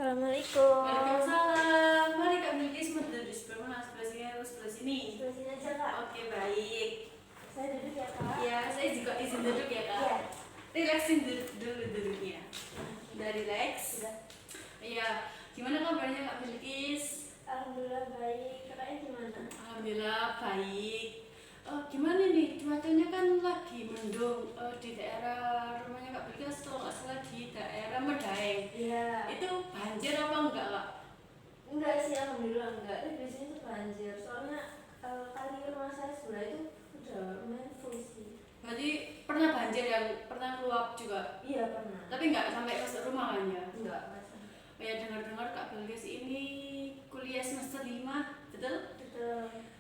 Assalamualaikum. Waalaikumsalam. Mari Kak Bilkis duduk sebelah sini atau sebelah sini? Sebelah sini aja, Kak. Oke, baik. Saya duduk ya, Kak. Ya, saya juga izin duduk ya, Kak. Iya. Relaksin dulu duduknya. Udah relax? Sudah. Iya. Gimana kabarnya Kak Bilkis? Alhamdulillah baik. Kakaknya gimana? Alhamdulillah baik. Gimana nih cuacanya kan lagi mendung di daerah rumahnya Kak Bilkis, kalau nggak salah di daerah Medaeng. Iya. Itu banjir apa enggak, Kak? Enggak sih, alhamdulillah enggak. Tapi biasanya itu banjir. Soalnya kali rumah saya sebelah itu udah lumayan full sih. Berarti pernah banjir yang pernah luap juga? Iya, pernah. Tapi nggak sampai masuk rumah kan ya? Enggak, masa. Oh ya, dengar-dengar Kak Bilkis ini kuliah semester 5, betul? Betul.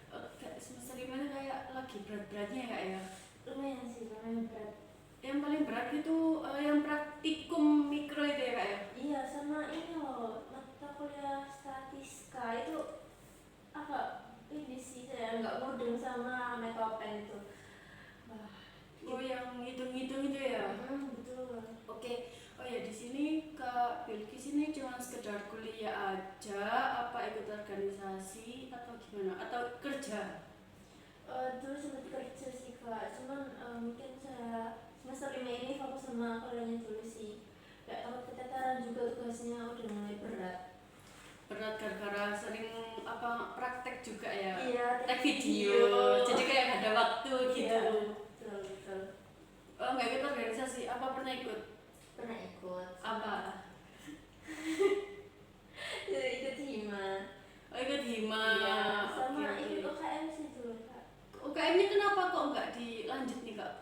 Semester 5 itu kayak lagi berat-beratnya ya, Kak ya? Lumayan sih, lumayan berat. Yang paling berat itu yang praktikum mikro itu ya, Kak ya? Iya, sama ini loh, mata kuliah statistika itu agak ini sih, saya nggak mudeng sama metopen itu. Wah, Oh, yang ngitung-ngitung itu ya? betul. Oke. Oh ya, di sini Kak Bilkis ini cuma sekedar kuliah aja, apa ikut organisasi atau gimana? Atau kerja? Dulu sempat kerja sih, Kak, cuman mungkin saya semester 5 ini fokus sama kuliahnya dulu sih. Kayak takut keteteran juga, tugasnya udah mulai berat. Berat gara-gara sering apa praktek juga ya? Iya, Tek video. Jadi kayak nggak ada waktu gitu. Iya, betul. Oh, nggak ikut organisasi, apa pernah ikut? Pernah ikut. Apa? Ikut hima. Oh, ikut hima. Iya, sama Oke. ikut UKM sih dulu, Kak. UKM-nya kenapa kok nggak dilanjut nih, Kak?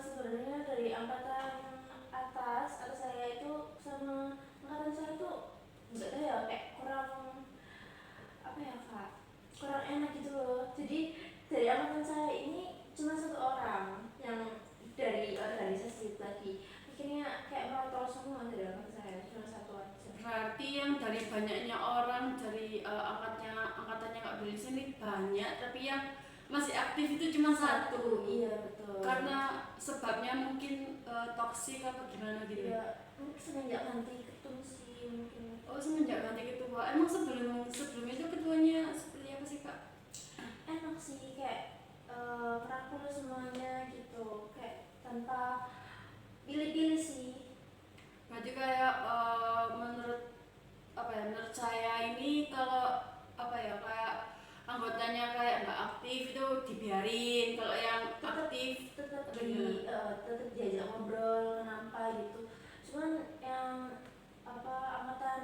Sebenarnya dari angkatan atas saya itu sama angkatan saya tuh nggak tahu ya, kayak kurang apa ya, Kak, kurang enak gitu loh. Jadi dari angkatan saya ini cuma satu orang yang dari organisasi lagi, akhirnya kayak merantau semua. Dari angkatan saya cuma satu aja. Berarti yang dari banyaknya orang dari angkatannya Kak Bilkis ini banyak, tapi yang masih aktif itu cuma satu. Iya, betul. Karena sebabnya mungkin toksik apa gimana gitu. Iya, semenjak ganti ketum sih mungkin. Oh, semenjak ganti ketua. Emang sebelum itu ketuanya seperti apa sih, Kak? Enak sih, kayak merangkul semuanya gitu, kayak tanpa pilih-pilih sih. Berarti kayak menurut saya ini kalau apa ya, kayak anggotanya kayak nggak aktif itu dibiarin, kalau yang aktif tetap gimana? tetap diajak ngobrol kenapa gitu. Cuman yang angkatan,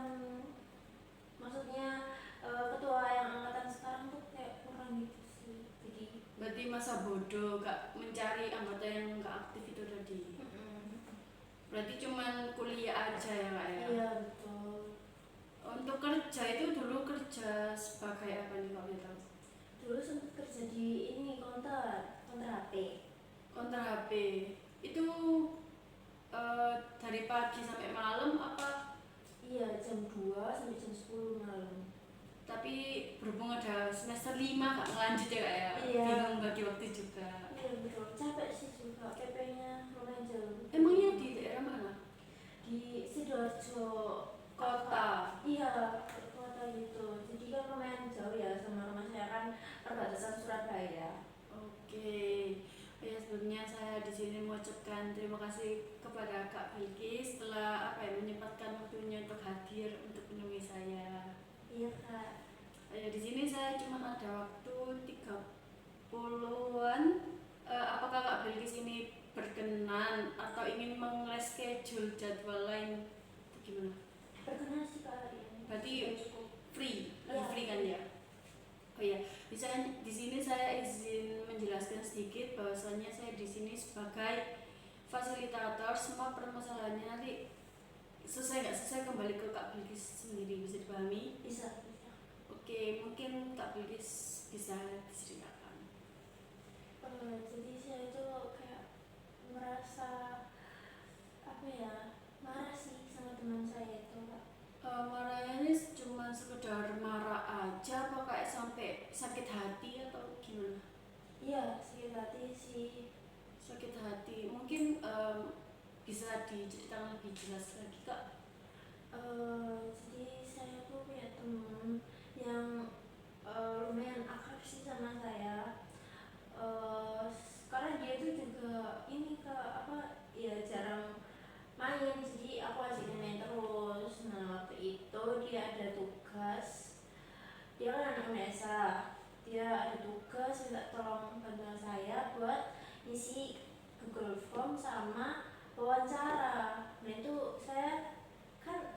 maksudnya ketua yang angkatan sekarang tuh kayak kurang gitu sih. Jadi Berarti masa bodoh gak mencari anggota yang nggak aktif itu tadi. Berarti cuman kuliah aja ya, Kak ya? iya, betul. Untuk kerja itu dulu kerja sebagai apa nih, Kak Beta? Dulu sempat kerja di ini counter HP. Konter HP itu dari pagi sampai malam apa? Iya, jam 2 sampai jam 10 malam. Tapi berhubung ada semester 5 gak ngelanjut ya, Kak ya? Iya. Bingung bagi waktu juga. Iya, betul. Capek sih juga, PP-nya lumayan jauh. Emangnya di daerah mana? Di Sidoarjo Kota. Iya, kota gitu. Jadi kan lumayan jauh ya sama rumah saya, kan perbatasan Surabaya. Oke. Ya, sebelumnya saya di sini mengucapkan terima kasih kepada Kak Bilkis setelah menyempatkan waktunya untuk hadir untuk menemui saya. Iya, Kak. Ya, di sini saya cuma ada waktu 30-an. Apakah Kak Bilkis ini berkenan atau ingin meng-reschedule jadwal lain? Gimana? Berkenan sih, Kak, hari ini. Berarti Sudah cukup. free, Iya. free kan ya? Oh iya, bisa di sini saya izin menjelaskan sedikit bahwasannya saya di sini sebagai fasilitator. Semua permasalahannya nanti selesai nggak selesai kembali ke Kak Bilkis sendiri, bisa dipahami? Bisa. Oke, mungkin Kak Bilkis bisa diceritakan. Jadi saya itu kayak merasa apa ya, marah sih sama teman saya itu, Kak. Marahnya ini cuma sekedar marah aja apa kayak sampai sakit hati atau gimana? Iya, sakit hati sih. Sakit hati, mungkin bisa diceritakan lebih jelas lagi, Kak? Unesa, dia ada tugas minta tolong bantuan saya buat isi Google Form sama wawancara. Nah itu saya kan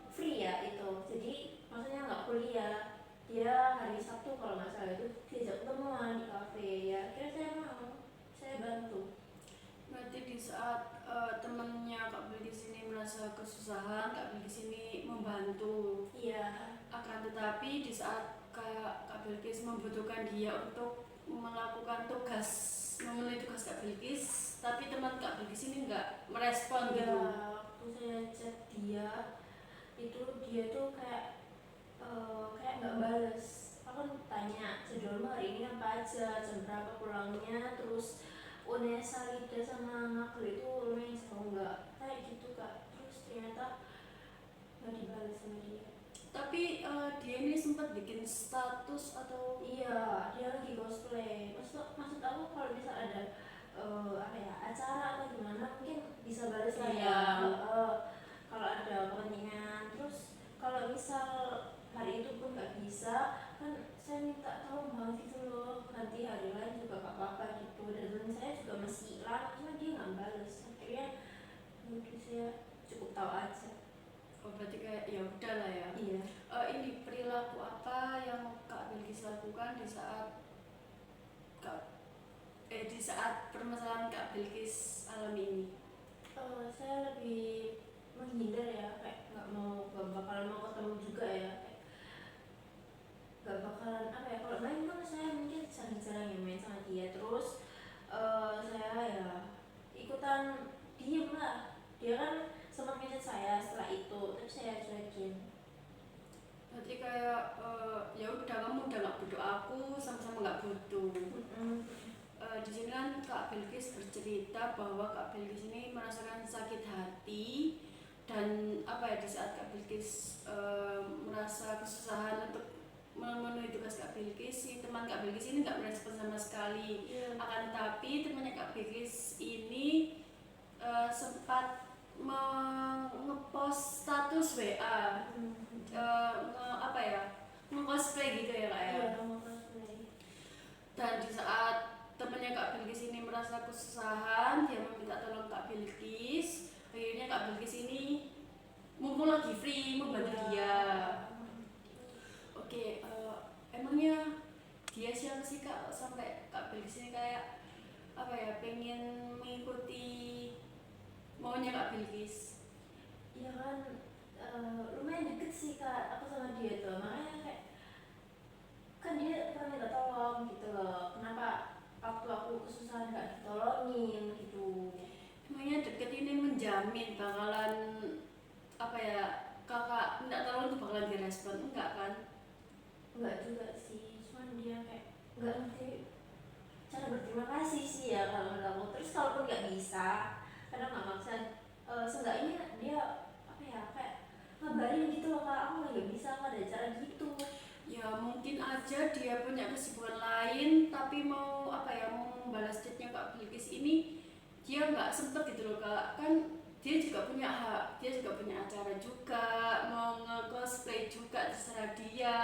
free ya itu, jadi maksudnya nggak kuliah. Dia hari Sabtu kalau nggak salah itu diajak ketemuan di kafe, ya kira saya mau, saya bantu. Berarti di saat temannya Kak Bilkis ini merasa kesusahan, Kak Bilkis ini membantu. Iya. Akan tetapi di saat Kak Bilkis membutuhkan dia untuk melakukan tugas, memenuhi tugas Kak Bilkis, tapi teman Kak Bilkis ini nggak merespon Ya, gitu. waktu saya chat dia itu dia tuh kayak nggak bales. Aku tanya jadwalmu hari ini apa aja, jam berapa pulangnya, terus Unesa, Lida sama Ngagel itu lumayan jauh nggak, kayak gitu kak. Terus ternyata nggak dibales sama dia. Tapi dia ini sempat bikin status atau Iya, dia lagi cosplay. Maksud aku kalau bisa ada apa ya, acara atau gimana mungkin bisa bales lah ya. Iya. Kalau ada kepentingan. Terus kalau misal hari itu pun nggak bisa, kan saya minta tolong banget gitu loh. Nanti hari lain juga gak apa-apa gitu. Dan temen saya juga masih hilang, cuma dia nggak bales. Akhirnya mungkin saya cukup tahu aja. oh, berarti kayak ya udah lah ya. Iya. Ini perilaku apa yang Kak Bilkis lakukan di saat permasalahan Kak Bilkis alami ini? Saya lebih menghindar ya, kayak nggak bakalan mau ketemu juga ya, kayak nggak bakalan apa ya, kalau main kan saya mungkin jarang-jarang ya main sama dia. Terus saya ya ikutan diem lah. Dia kan sempat message saya setelah itu, tapi saya cuekin. Berarti kayak ya udah, kamu udah nggak butuh aku, sama-sama nggak butuh. Di sini kan Kak Bilkis bercerita bahwa Kak Bilkis ini merasakan sakit hati, dan apa ya, di saat Kak Bilkis merasa kesusahan untuk memenuhi tugas Kak Bilkis, si teman Kak Bilkis ini nggak merespon sama sekali. Iya. Akan tetapi temannya Kak Bilkis ini sempat ngepost status WA, apa ya, nge-cosplay gitu ya Kak ya. Iya, mau cosplay. Dan di saat temannya Kak Bilkis ini merasa kesusahan, dia meminta tolong Kak Bilkis. Akhirnya Kak Bilkis ini mumpung lagi free membantu dia. Oke, emangnya dia siapa sih Kak sampai Kak Bilkis ini kayak apa ya, pengen mengikuti maunya Kak Bilkis? Iya kan, lumayan deket sih kak aku sama dia tuh, makanya kayak kan dia pernah minta tolong gitu loh, kenapa waktu aku kesusahan gak ditolongin gitu. Emangnya deket ini menjamin bakalan apa ya, kakak minta tolong itu bakalan direspon? Enggak kan? Enggak juga sih, cuman dia kayak nggak ngerti cara berterima kasih sih ya kalau menurut aku. Terus kalaupun nggak bisa, kadang nggak maksa, seenggaknya dia apa ya, kayak ngabarin gitu loh kak, aku nggak bisa, aku ada acara gitu. Ya mungkin aja dia punya kesibukan lain, tapi mau apa ya, mau membalas chatnya Kak Bilkis ini dia nggak sempet gitu loh Kak. Kan dia juga punya hak, dia juga punya acara juga, mau nge-cosplay juga, terserah dia.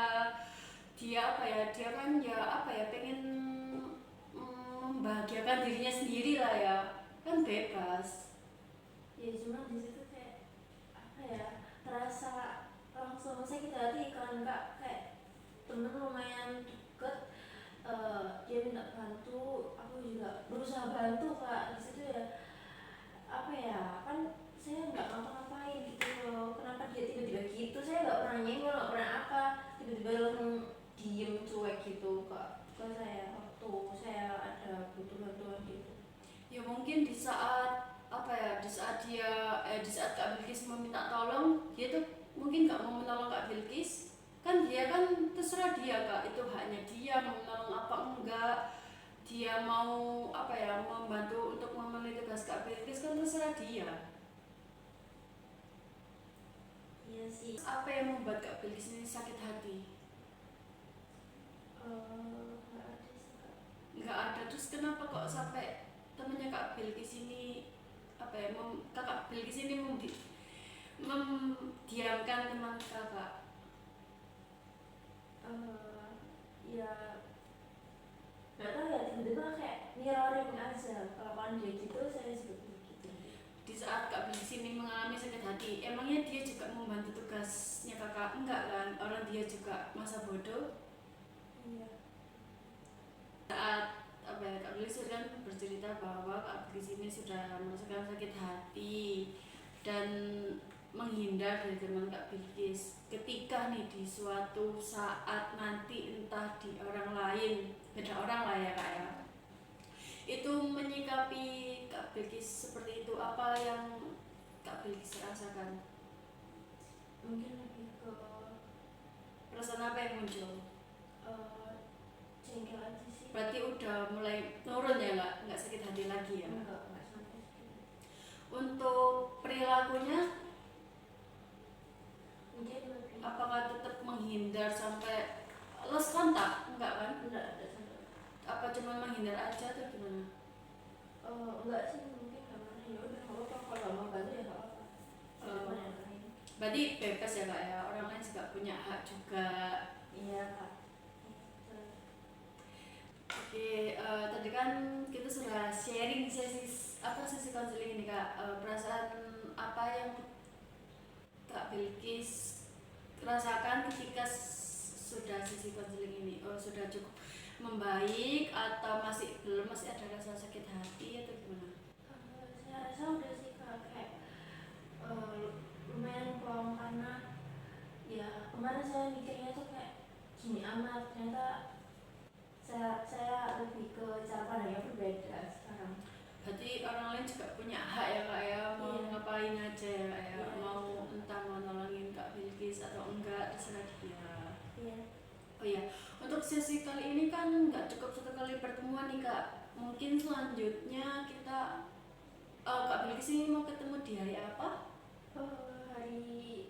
Dia apa ya, dia kan ya apa ya, pengen membahagiakan dirinya sendiri lah ya, kan bebas. Ya cuma di situ kayak apa ya, terasa langsung sakit hati kan kak, kayak temen lumayan deket, dia minta bantu, aku juga berusaha bantu kak. Di situ ya apa ya, kan saya nggak ngapa-ngapain gitu loh, kenapa dia tiba-tiba gitu, saya nggak pernah nyenggol, nggak pernah apa, tiba-tiba langsung diem cuek gitu kak ke saya waktu saya ada butuh bantuan gitu. Ya mungkin di saat apa ya, di saat Kak Bilkis meminta tolong, dia tuh mungkin nggak mau menolong Kak Bilkis. Kan dia kan terserah dia Kak, itu haknya dia mau menolong apa enggak. Dia mau apa ya, membantu untuk memenuhi tugas Kak Bilkis, kan terserah dia. Iya sih. Apa yang membuat Kak Bilkis ini sakit hati? Nggak ada sih kak. Nggak ada. Terus kenapa kok sampai temennya Kak Bilkis ini apa ya, Kakak Bilkis ini memdiamkan teman kakak? ya nggak tahu ya, tiba-tiba kayak mirroring aja. Kalau kan dia gitu, saya juga begitu. Di saat Kak Bilkis ini mengalami sakit hati, emangnya dia juga membantu tugasnya kakak? Enggak kan, orang dia juga masa bodoh. Iya. Saat apa ya, Kak Bilkis kan bercerita bahwa Kak Bilkis ini sudah merasakan sakit hati dan menghindar dari teman Kak Bilkis. Ketika nih di suatu saat nanti entah di orang lain, beda orang lah ya Kak ya, itu menyikapi Kak Bilkis seperti itu, apa yang Kak Bilkis rasakan? Mungkin lebih ke Perasaan apa yang muncul? jengkel aja sih. Berarti udah mulai turun ya, nggak sakit hati lagi ya? Enggak sampai segitu. Untuk perilakunya, Mungkin lebih apakah tetap menghindar sampai lost kontak? Enggak kan? enggak ada sampai. Apa cuma menghindar aja atau gimana? Enggak sih, mungkin karena ya udah nggak apa-apa, kalau nggak mau bantu ya nggak apa-apa. Telepon yang lain. Berarti bebas ya Kak ya, orang lain juga punya hak juga. Iya kak. Betul. Oke, tadi kan kita sudah sharing sesi konseling ini Kak. Perasaan apa yang Kak Bilkis rasakan ketika sudah sesi konseling ini? Sudah cukup membaik atau masih belum, masih ada rasa sakit hati atau gimana? Saya rasa udah sih kak, kayak lumayan plong, karena ya kemarin saya mikirnya tuh kayak gini amat, ternyata saya lebih ke cara pandangnya berbeda sekarang. Berarti orang lain juga punya hak ya Kak ya, mau Iya. ngapain aja ya Kak ya, Iya. mau entah mau nolongin Kak Bilkis atau enggak, terserah dia. Iya. Oh iya, untuk sesi kali ini kan nggak cukup satu kali pertemuan nih Kak. Mungkin selanjutnya kita Kak Bilkis ini mau ketemu di hari apa? Hari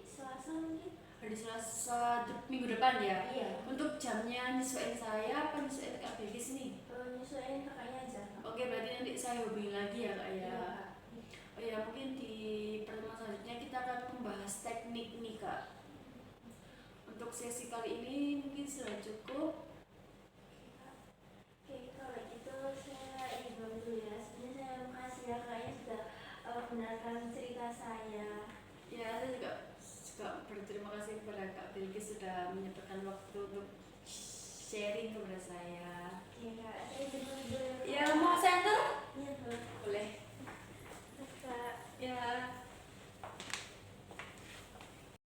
Selasa mungkin. Hari Selasa minggu depan ya. Iya. Untuk jamnya nyesuaiin saya apa nyesuaiin Kak Bilkis nih? Nyesuaiin kakaknya aja kak. Oke, berarti nanti saya hubungi lagi ya Kak ya. Iya kak. Oh ya, mungkin di pertemuan selanjutnya kita akan membahas teknik nih Kak. Untuk sesi kali ini mungkin sudah cukup. Oke, kalau gitu saya izin dulu ya. Sebenarnya saya makasih ya kakaknya sudah membenarkan cerita saya. Ya, saya juga berterima kasih kepada Kak Bilkis sudah menyempatkan waktu untuk sharing kepada saya. Oke kak, saya izin dulu